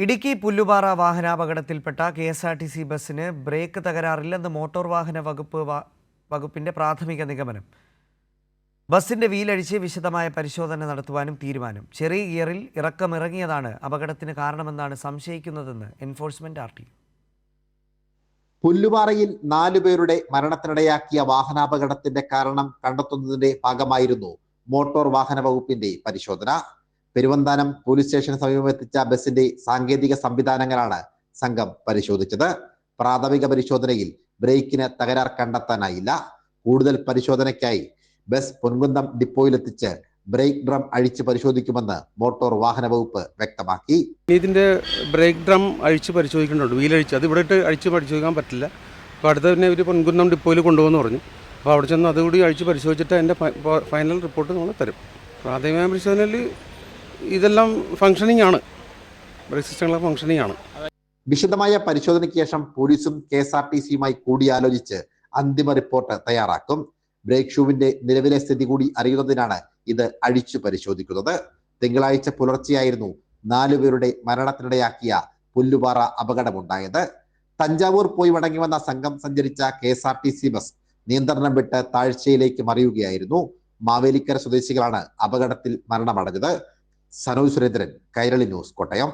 Idukki Pullupara വാഹനാപകടത്തിൽപ്പെട്ട KSRTC ബസ്സിന് break തകരാറില്ലെന്ന് motor വാഹന വകുപ്പിന്റെ പ്രാഥമിക നിഗമനം. ബസ്സിന്റെ വീലഴിച്ച് വിശദമായ പരിശോധന നടത്തുവാനും തീരുമാനം. ചെറിയ ഗിയറിൽ ഇറക്കമിറങ്ങിയതാണ് അപകടത്തിന് കാരണമെന്നാണ് സംശയിക്കുന്നതെന്ന് എൻഫോഴ്സ്മെന്റ് RTO. പുല്ലുപാറയിൽ 4 പേരുടെ മരണത്തിനിടയാക്കിയ വാഹനാപകടത്തിന്റെ കാരണം കണ്ടെത്തുന്നതിന്റെ ഭാഗമായിരുന്നു മോട്ടോർ വാഹന വകുപ്പിന്റെ പരിശോധന. പെരുവന്താനം പോലീസ് സ്റ്റേഷന് സമീപമെത്തിച്ച ബസിന്റെ സാങ്കേതിക സംവിധാനങ്ങളാണ് സംഘം പരിശോധിച്ചത്. പ്രാഥമിക പരിശോധനയിൽ ബ്രേക്കിന് തകരാർ കണ്ടെത്താനായില്ല. കൂടുതൽ പരിശോധനയ്ക്കായി ബസ് പൊൻകുന്നം ഡിപ്പോയിലെത്തിച്ച് ബ്രേക്ക് ഡ്രം അഴിച്ച് പരിശോധിക്കുമെന്ന് മോട്ടോർ വാഹന വകുപ്പ് വ്യക്തമാക്കി. ഇതിന്റെ ബ്രേക്ക് ഡ്രം അഴിച്ച് പരിശോധിക്കുന്നുണ്ട്, വീലഴിച്ച്. അത് ഇവിടെ അഴിച്ച് പരിശോധിക്കാൻ പറ്റില്ല. അപ്പോൾ അടുത്ത തന്നെ ഒരു പൊൻകുന്നം ഡിപ്പോയിൽ കൊണ്ടുപോകുമെന്ന് പറഞ്ഞു. അപ്പോൾ അവിടെ ചെന്ന് അതുകൂടി അഴിച്ച് പരിശോധിച്ചിട്ട് അതിൻ്റെ ഫൈനൽ റിപ്പോർട്ട് നമ്മൾ തരും. പ്രാഥമിക പരിശോധനയിൽ ഇതെല്ലാം ഫംഗ്ഷനിങ് ആണ്, ബ്രേക്ക് സിസ്റ്റങ്ങളൊക്കെ ഫംഗ്ഷനിങ് ആണ്. വിശദമായ പരിശോധനയ്ക്ക് ശേഷം പോലീസും KSRTCയുമായി കൂടിയാലോചിച്ച് അന്തിമ റിപ്പോർട്ട് തയ്യാറാക്കും. ബ്രേക്ക് ഷൂവിന്റെ നിലവിലെ സ്ഥിതി കൂടി അറിയുന്നതിനാണ് ഇത് അഴിച്ചു പരിശോധിക്കുന്നത്. തിങ്കളാഴ്ച പുലർച്ചെയായിരുന്നു 4 പേരുടെ മരണത്തിനിടയാക്കിയ പുല്ലുപാറ അപകടമുണ്ടായത്. തഞ്ചാവൂർ പോയി മടങ്ങി വന്ന സംഘം സഞ്ചരിച്ച KSRTC ബസ് നിയന്ത്രണം വിട്ട് താഴ്ചയിലേക്ക് മറിയുകയായിരുന്നു. മാവേലിക്കര സ്വദേശികളാണ് അപകടത്തിൽ മരണമടഞ്ഞത്. സനോജ് സുരേന്ദ്രൻ, കൈരളി ന്യൂസ്, കോട്ടയം.